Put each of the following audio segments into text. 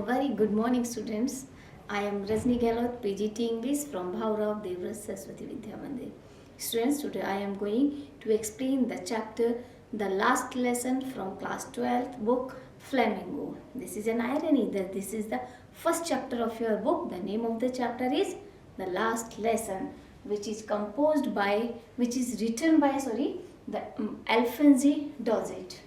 A very good morning, students. I am Rajni Gehlot, PGT English from Bhaurav Devras Saraswati Vidya Mandir. Students, today I am going to explain the chapter, the last lesson from class 12th book Flamingo. This is an irony that this is the first chapter of your book. The name of the chapter is the last lesson, which is written by the Alphonse Daudet.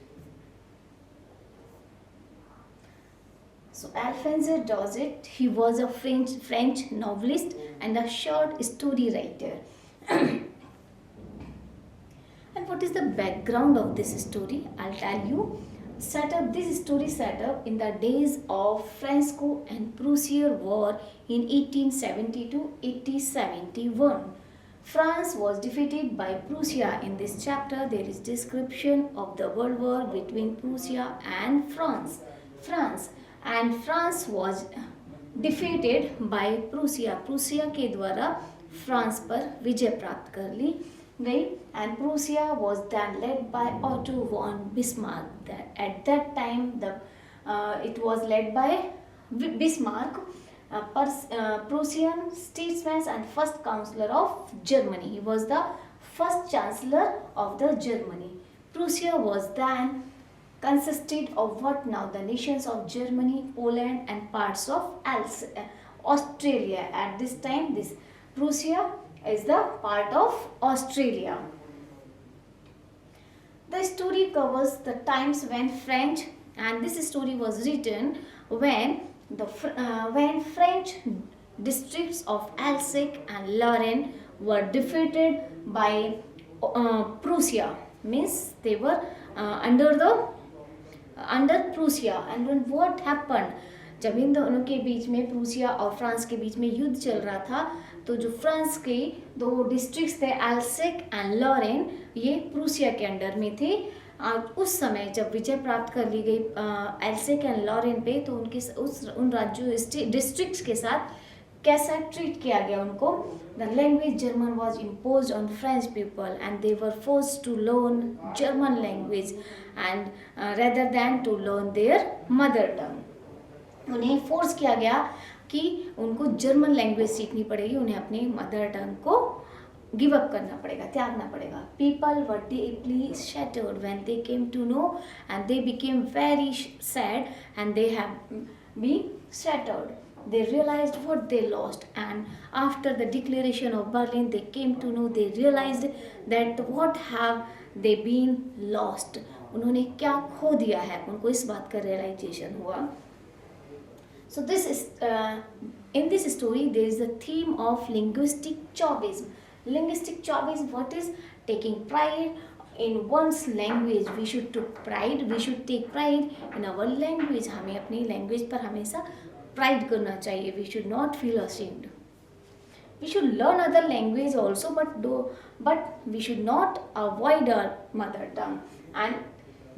So Alphonse Daudet, he was a French novelist and a short story writer. And what is the background of this story? I'll tell you. This story set up in the days of Franco and Prussian War in 1870 to 1871. France was defeated by Prussia. In this chapter, there is description of the World War between Prussia and France. France was defeated by Prussia के द्वारा France पर विजय प्राप्त कर ली गई and Prussia was then led by Otto von Bismarck. At that time it was led by Bismarck, Prussian statesman and first chancellor of Germany. He was the first chancellor of the Germany. Prussia was then consisted of what now? The nations of Germany, Poland and parts of Australia. At this time, this Prussia is the part of Australia. The story covers the times when French, and this story was written when French districts of Alsace and Lorraine were defeated by Prussia. Means they were under Prussia. And when what happened, जब इन दोनों के बीच में Prussia और France के बीच में युद्ध चल रहा था, तो जो फ्रांस के दो डिस्ट्रिक्ट्स थे एल्सेक एंड लॉरेन, ये प्रूसिया के अंडर में थे. और उस समय जब विजय प्राप्त कर ली गई एल्सेक एंड लॉरेन पे, तो उन राज्यों डिस्ट्रिक्ट्स के साथ कैसा ट्रीट किया गया उनको. The language German was impose on French people and they were force to learn German language and rather than to learn their mother tongue. उन्हें फोर्स किया गया कि उनको जर्मन लैंग्वेज सीखनी पड़ेगी, उन्हें अपने मदर टंग को गिव अप करना पड़ेगा, त्यागना पड़ेगा. People were deeply shattered when they came to know and they became very sad and they have been shattered. They realized what they lost, and after the declaration of Berlin, they came to know, they realized that what have they been lost. उन्होंने क्या खो दिया है, उनको इस बात का realization हुआ. So this is in this story there is a theme of linguistic chauvinism. Linguistic chauvinism, what is? Taking pride in one's language. We should take pride in our language. हमें अपनी language पर हमेशा pride करना चाहिए. We should not feel ashamed. We should learn other language also, but we should not avoid our mother tongue. And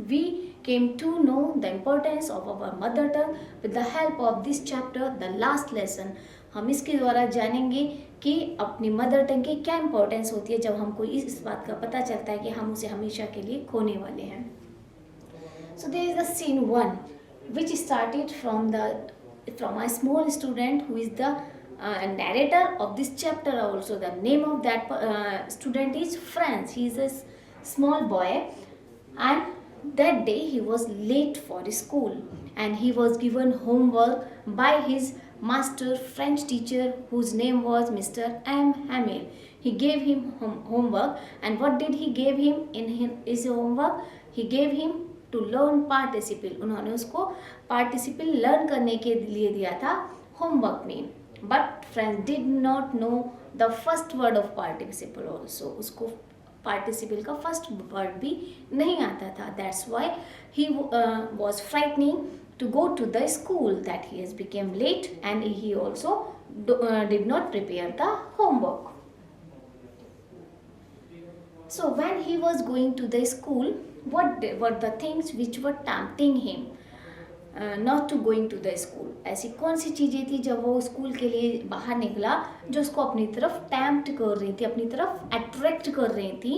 we came to know the importance of our mother tongue with the help of this chapter, the last lesson. हम इसके द्वारा जानेंगे कि अपनी mother tongue की क्या importance होती है जब हमको इस बात का पता चलता है कि हम उसे हमेशा के लिए खोने वाले हैं. So there is the scene 1 which started from a small student who is the narrator of this chapter also. The name of that student is Franz. He is a small boy, and that day he was late for school and he was given homework by his master French teacher whose name was Mr. M. Hamel. He gave him homework, and what did he give him in his homework? He gave him to learn participle. उन्होंने उसको participle learn करने के लिए दिया था homework में. But Franz did not know the first word of participle also. उसको participle का first word भी नहीं आता था. That's why he was frightening to go to the school, that he has become late and he also did not prepare the homework. So when he was going to the school, what were the things which were tempting him not to going to the school? ऐसी कौन सी चीज़ें थी जब वो school के लिए बाहर निकला जो उसको अपनी तरफ टेम्प्ट कर रही थी, अपनी तरफ अट्रैक्ट कर रही थी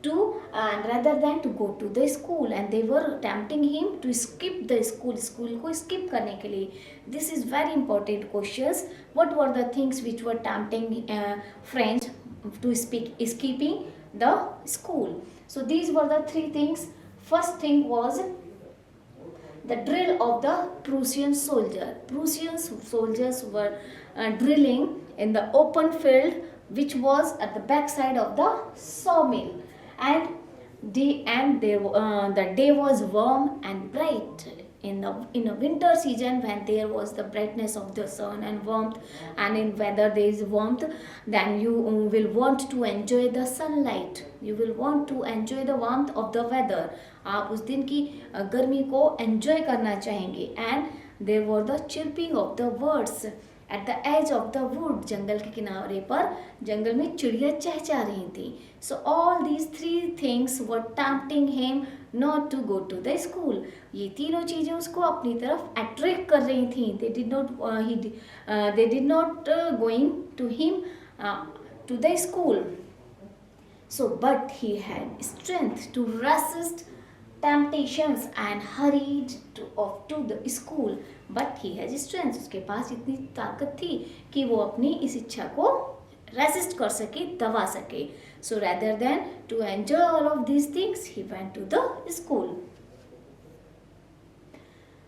to and rather than to go to the school, and they were tempting him to skip the school को skip करने के लिए. This is very important questions. What were the things which were tempting friends to skipping the school? So these were the three things. First thing was the drill of the Prussian soldier. Prussian soldiers were drilling in the open field which was at the backside of the sawmill, and the day was warm and bright. In a winter season, when there was the brightness of the sun and warmth, and in weather there is warmth, then you will want to enjoy the sunlight, you will want to enjoy the warmth of the weather. आप उस दिन की गर्मी को enjoy करना चाहेंगे. And there were the chirping of the birds at the edge of the wood. जंगल के किनारे पर जंगल में चिड़िया चहचहा रही थी. So all these three things were tempting him not to go to the school. ये तीनों चीजें उसको अपनी तरफ attract कर रही थी. They did not going to him to the school. So but he had strength to resist temptations and hurried off to the school. But he has strength. उसके पास इतनी ताकत थी कि वो अपनी इस इच्छा को resist कर सके, दबा सके. So rather than to enjoy all of these things, he went to the school.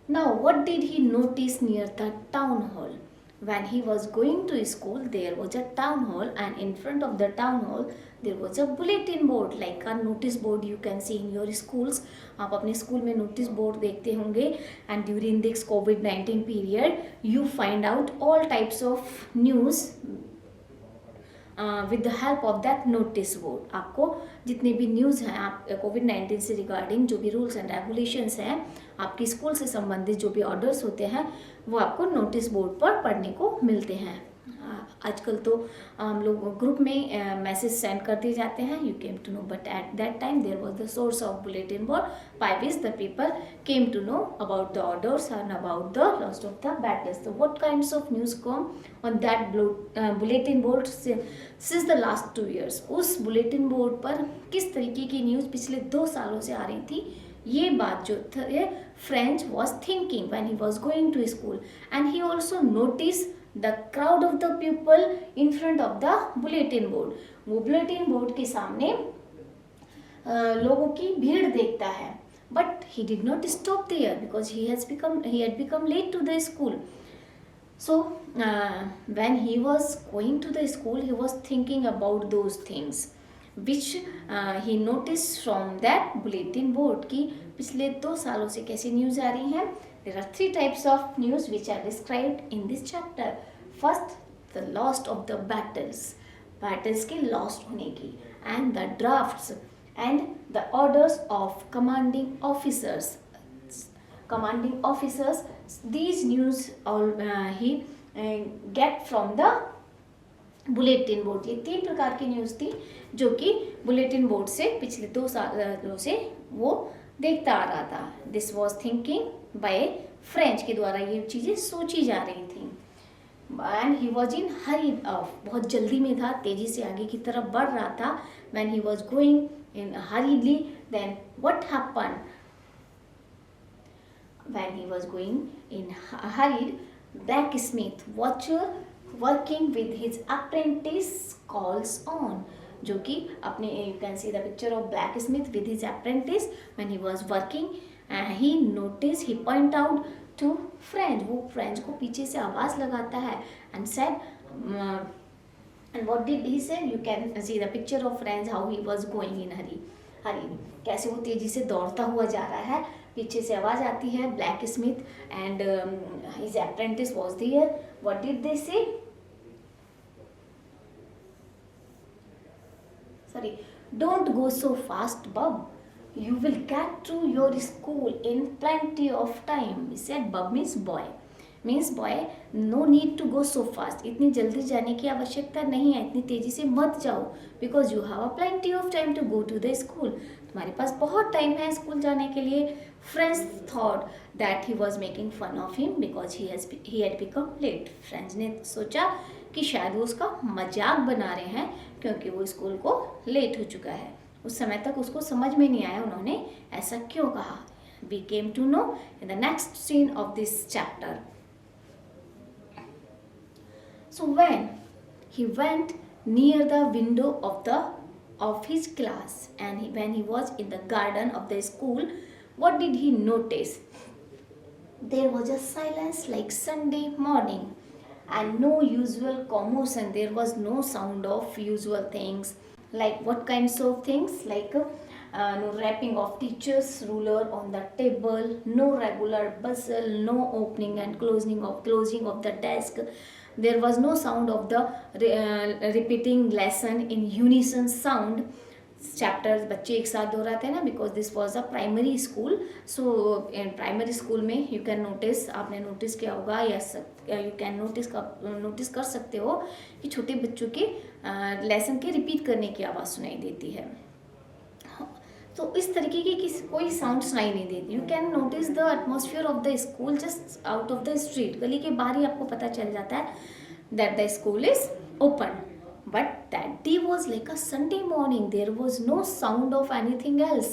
Now what did he notice near the town hall? When he was going to school, there was a town hall, and in front of the town hall there was a bulletin board, like a notice board you can see in your schools. आप अपने school में notice board देखते होंगे. And during this COVID-19 period, you find out all types of news with the help of that notice board. आपको जितने भी news हैं आप कोविड-19 से रिगार्डिंग जो भी रूल्स एंड रेगुलेशंस हैं, आपकी स्कूल से संबंधित जो भी ऑर्डर्स होते हैं, वो आपको नोटिस बोर्ड पर पढ़ने को मिलते हैं. आजकल तो हम लोग ग्रुप में मैसेज सेंड कर दिए जाते हैं. You came to know, but at that time there was the source of bulletin board by which the people came to know about the orders and about the lost of the battles. So what kinds of news come on that bulletin board since the last 2 years? उस bulletin board पर किस तरीके की news पिछले 2 सालों से आ रही थी, ये बात जो थे French was thinking when he was going to school. And he also noticed the crowd of the people in front of the bulletin board. वो bulletin board के सामने लोगों की भीड़ देखता है. But he did not stop there because he had become late to the school. So when he was going to the school, he was thinking about those things which he noticed from that bulletin board कि पिछले 2 सालों से कैसी news आ रही हैं. There are 3 types of news which are described in this chapter. First, the loss of the battles के lost होने की, and the drafts and the orders of commanding officers. These news all he get from the bulletin board. ये 3 प्रकार की news थी जो कि bulletin board से पिछले 2 सालों से वो देखता आ रहा था. This was thinking by French के द्वारा ये चीज़ें सोची जा रही थी. And he was in Hari of, बहुत जल्दी में था, तेज़ी से आगे की तरफ बढ़ रहा था. When he was going in hurriedly, then what happen? When he was going in hurried, blacksmith watcher working with his apprentice calls on. जो कि अपने you can see the picture of blacksmith with his apprentice when he was working, and he noticed, he point out to French. वो French को पीछे से आवाज़ लगाता है and said and what did he say? You can see the picture of French how he was going in hurry. कैसे वो तेजी से दौड़ता हुआ जा रहा है. पीछे से आवाज़ आती है blacksmith and his apprentice was there. What did they say? Sorry, don't go so fast, Bub. You will get to your school in plenty of time. He said Bub means boy. Means boy, no need to go so fast. इतनी जल्दी जाने की आवश्यकता नहीं है, इतनी तेज़ी से मत जाओ. Because you have a plenty of time to go to the school. तुम्हारे पास बहुत टाइम है स्कूल जाने के लिए. Friends thought that he was making fun of him because he had become late. Friends ने सोचा कि शायद वो उसका मजाक बना रहे हैं क्योंकि वो स्कूल को लेट हो चुका है. उस समय तक उसको समझ में नहीं आया उन्होंने ऐसा क्यों कहा. We came to know in the next scene of this chapter. So when he went near the window of his class, and when he was in the garden of the school, what did he notice? There was a silence like Sunday morning, and no usual commotion. There was no sound of usual things. Like what kinds of things? Like no rapping of teacher's ruler on the table, no regular bustle, no opening and closing of the desk. There was no sound of the repeating lesson in unison sound. Chapters बच्चे एक साथ दोहराते हैं ना, because this was a primary school. So in primary school में you can notice, आपने notice किया होगा, यस यू कैन नोटिस कर सकते हो कि छोटे बच्चों के लेसन के रिपीट करने की आवाज़ सुनाई देती है. तो इस तरीके की कोई साउंड सुनाई नहीं देती. You can notice the atmosphere of the school just out of the street. गली के बाहर ही आपको पता चल जाता है that the school is open. But that day was like a Sunday morning. There was no sound of anything else.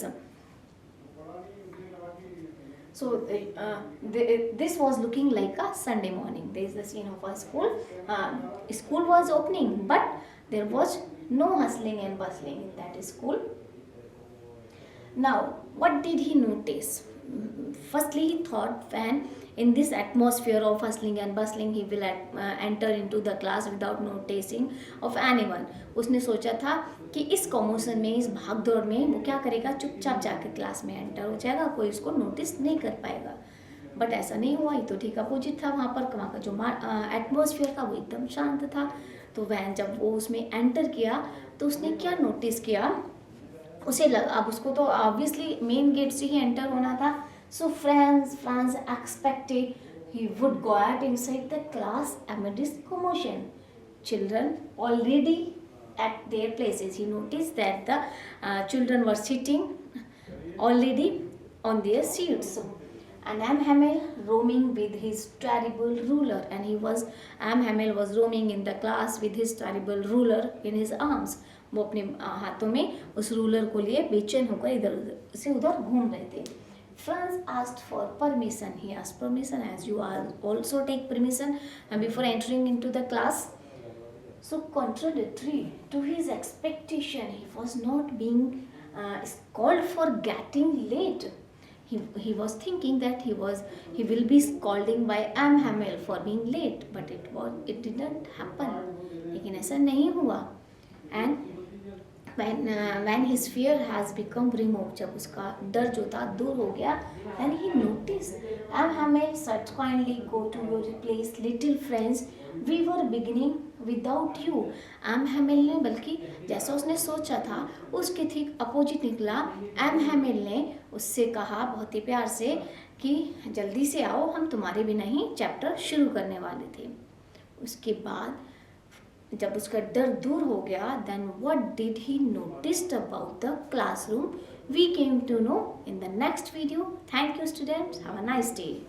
So this was looking like a Sunday morning. There is the scene of a school. School was opening, but there was no hustling and bustling in that school. Now, what did he notice? Firstly, he thought when in this atmosphere of hustling and bustling he will enter into the class without noticing of anyone. उसने सोचा था कि इस commotion में, इस भाग दौड़ में वो क्या करेगा, चुपचाप जाकर क्लास में एंटर हो जाएगा, कोई उसको नोटिस नहीं कर पाएगा. बट ऐसा नहीं हुआ. ये तो ठीक अपोजिट था. वहाँ का जो एटमोसफियर था वो एकदम शांत था. तो वह जब वो उसमें एंटर किया तो उसने क्या नोटिस किया, उसे लगा, अब उसको तो ऑब्वियसली मेन गेट से ही एंटर होना था. So Franz expected he would go out inside the class amidst commotion. Children already at their places. He noticed that the children were sitting already on their seats. And Hamel roaming with his terrible ruler, and Hamel was roaming in the class with his terrible ruler in his arms. वो अपने हाथों में उस ruler को लिए बेचैन होकर इधर से उधर घूम रहे थे. Franz asked for permission. He asked permission, as you also take permission before entering into the class. So contradictory to his expectation, he was not being scolded for getting late. He was thinking that he will be scolding by Hamel for being late, but it didn't happen. लेकिन ऐसा नहीं हुआ. And when his fear has become removed, जब उसका डर जो था दूर हो गया, then he noticed, Hamel said kindly, go to your place, little friends, we were beginning without you. Hamel ने, बल्कि जैसा उसने सोचा था उसके ठीक अपोजिट निकला. Hamel ने उससे कहा बहुत ही प्यार से कि जल्दी से आओ, हम तुम्हारे बिना ही चैप्टर शुरू करने वाले थे. उसके बाद जब उसका डर दूर हो गया, then what did he noticed about the classroom? We came to know in the next video. Thank you students. Have a nice day.